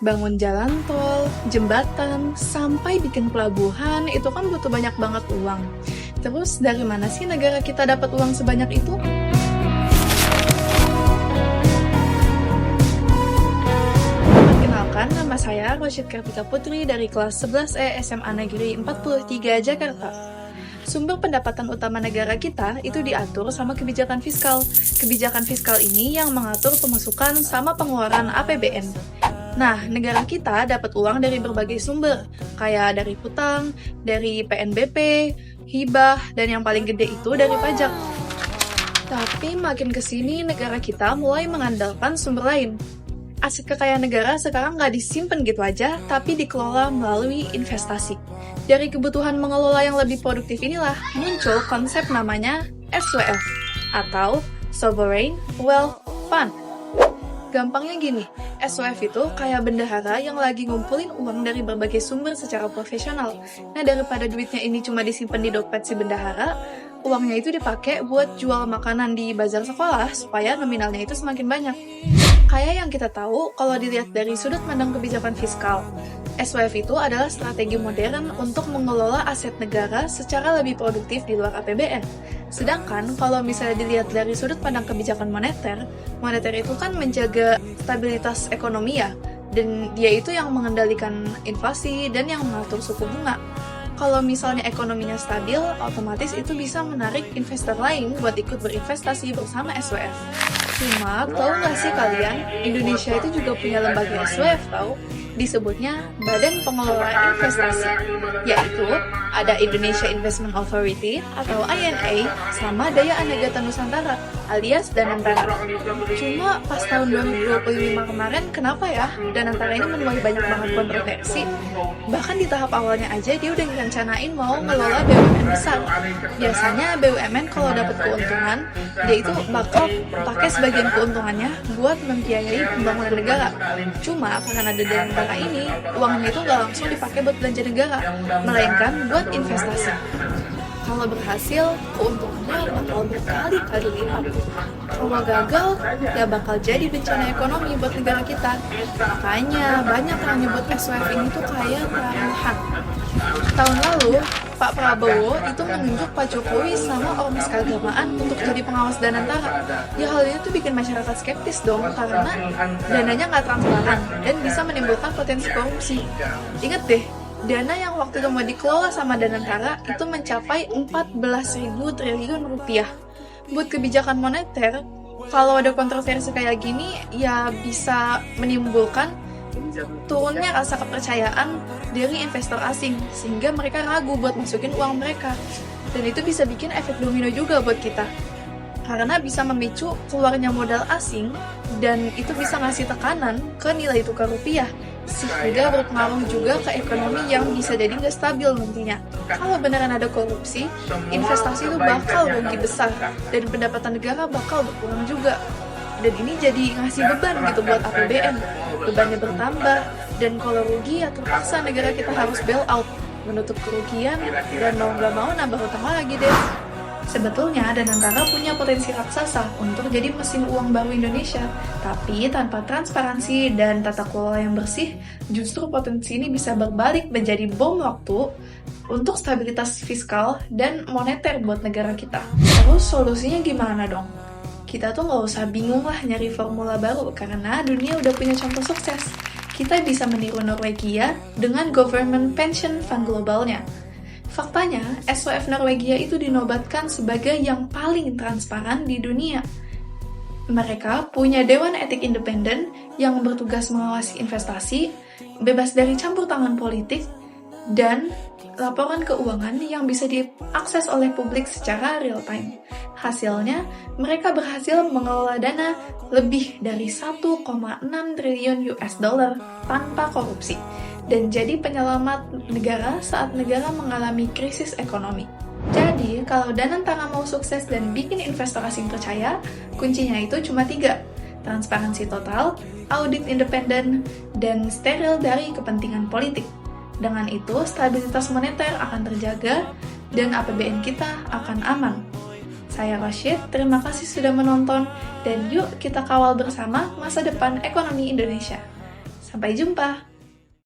Bangun jalan tol, jembatan, sampai bikin pelabuhan, itu kan butuh banyak banget uang. Terus dari mana sih negara kita dapat uang sebanyak itu? Perkenalkan, nama saya Rosyid Kartika Putri dari kelas 11E SMA Negeri 43 Jakarta. Sumber pendapatan utama negara kita itu diatur sama kebijakan fiskal. Kebijakan fiskal ini yang mengatur pemasukan sama pengeluaran APBN. Nah, negara kita dapat uang dari berbagai sumber, kayak dari hutang, dari PNBP, hibah, dan yang paling gede itu dari pajak. Tapi makin kesini negara kita mulai mengandalkan sumber lain. Aset kekayaan negara sekarang nggak disimpan gitu aja, tapi dikelola melalui investasi. Dari kebutuhan mengelola yang lebih produktif inilah muncul konsep namanya SWF, atau Sovereign Wealth Fund. Gampangnya gini, SWF itu kayak bendahara yang lagi ngumpulin uang dari berbagai sumber secara profesional. Nah, daripada duitnya ini cuma disimpan di dompet si bendahara, uangnya itu dipakai buat jual makanan di bazar sekolah supaya nominalnya itu semakin banyak. Kayak yang kita tahu, kalau dilihat dari sudut pandang kebijakan fiskal, SWF itu adalah strategi modern untuk mengelola aset negara secara lebih produktif di luar APBN. Sedangkan kalau misalnya dilihat dari sudut pandang kebijakan moneter, moneter itu kan menjaga stabilitas ekonomi ya, dan dia itu yang mengendalikan inflasi dan yang mengatur suku bunga. Kalau misalnya ekonominya stabil, otomatis itu bisa menarik investor lain buat ikut berinvestasi bersama SWF. Cuma, tahu nggak sih kalian, Indonesia itu juga punya lembaga SWF tahu? Disebutnya Badan Pengelola Investasi, yaitu ada Indonesia Investment Authority atau INA sama Daya Anegata Nusantara alias Danantara. Cuma pas tahun 2025 kemarin, kenapa ya Danantara ini menuai banyak banget kontroversi? Bahkan di tahap awalnya aja dia udah ngerencanain mau ngelola BUMN besar. Biasanya BUMN kalau dapat keuntungan, dia itu bakal pakai sebagian keuntungannya buat membiayai pembangunan negara. Cuma karena ada Danantara ini, uangnya itu nggak langsung dipakai buat belanja negara, melainkan buat investasi. Kalau berhasil, keuntungannya bakal berkali-kali lipat. Kalau gagal, ya bakal jadi bencana ekonomi buat negara kita. Makanya banyak yang nyebut SWF ini tuh kayak taruhan. Tahun lalu, Pak Prabowo itu menunjuk Pak Jokowi sama ormas keagamaan untuk jadi pengawas Danantara. Ya hal ini tuh bikin masyarakat skeptis dong, karena dananya nggak transparan dan bisa menimbulkan potensi korupsi. Ingat deh, dana yang waktu itu mau dikelola sama Danantara itu mencapai 14.000 triliun rupiah. Buat kebijakan moneter, kalau ada kontroversi kayak gini, ya bisa menimbulkan turunnya rasa kepercayaan dari investor asing, sehingga mereka ragu buat masukin uang mereka. Dan itu bisa bikin efek domino juga buat kita, karena bisa memicu keluarnya modal asing, dan itu bisa ngasih tekanan ke nilai tukar rupiah, sehingga berpengaruh juga ke ekonomi yang bisa jadi nggak stabil nantinya. Kalau beneran ada korupsi, investasi itu bakal rugi besar, dan pendapatan negara bakal berkurang juga. Dan ini jadi ngasih beban gitu buat APBN. Bebannya bertambah, dan kalau rugi ya terpaksa negara kita harus bail out, menutup kerugian, dan mau nggak mau nambah hutang lagi deh. Sebetulnya Danantara punya potensi raksasa untuk jadi mesin uang baru Indonesia, tapi tanpa transparansi dan tata kelola yang bersih, justru potensi ini bisa berbalik menjadi bom waktu untuk stabilitas fiskal dan moneter buat negara kita. Terus solusinya gimana dong? Kita tuh nggak usah bingung lah nyari formula baru, karena dunia udah punya contoh sukses. Kita bisa meniru Norwegia dengan Government Pension Fund globalnya. Faktanya, SWF Norwegia itu dinobatkan sebagai yang paling transparan di dunia. Mereka punya Dewan Etik Independen yang bertugas mengawasi investasi, bebas dari campur tangan politik, dan laporan keuangan yang bisa diakses oleh publik secara real time. Hasilnya, mereka berhasil mengelola dana lebih dari 1,6 triliun US dollar tanpa korupsi, dan jadi penyelamat negara saat negara mengalami krisis ekonomi. Jadi, kalau Danantara mau sukses dan bikin investor asing percaya, kuncinya itu cuma 3. Transparansi total, audit independen, dan steril dari kepentingan politik. Dengan itu, stabilitas moneter akan terjaga dan APBN kita akan aman. Saya Rosyid, terima kasih sudah menonton, dan yuk kita kawal bersama masa depan ekonomi Indonesia. Sampai jumpa!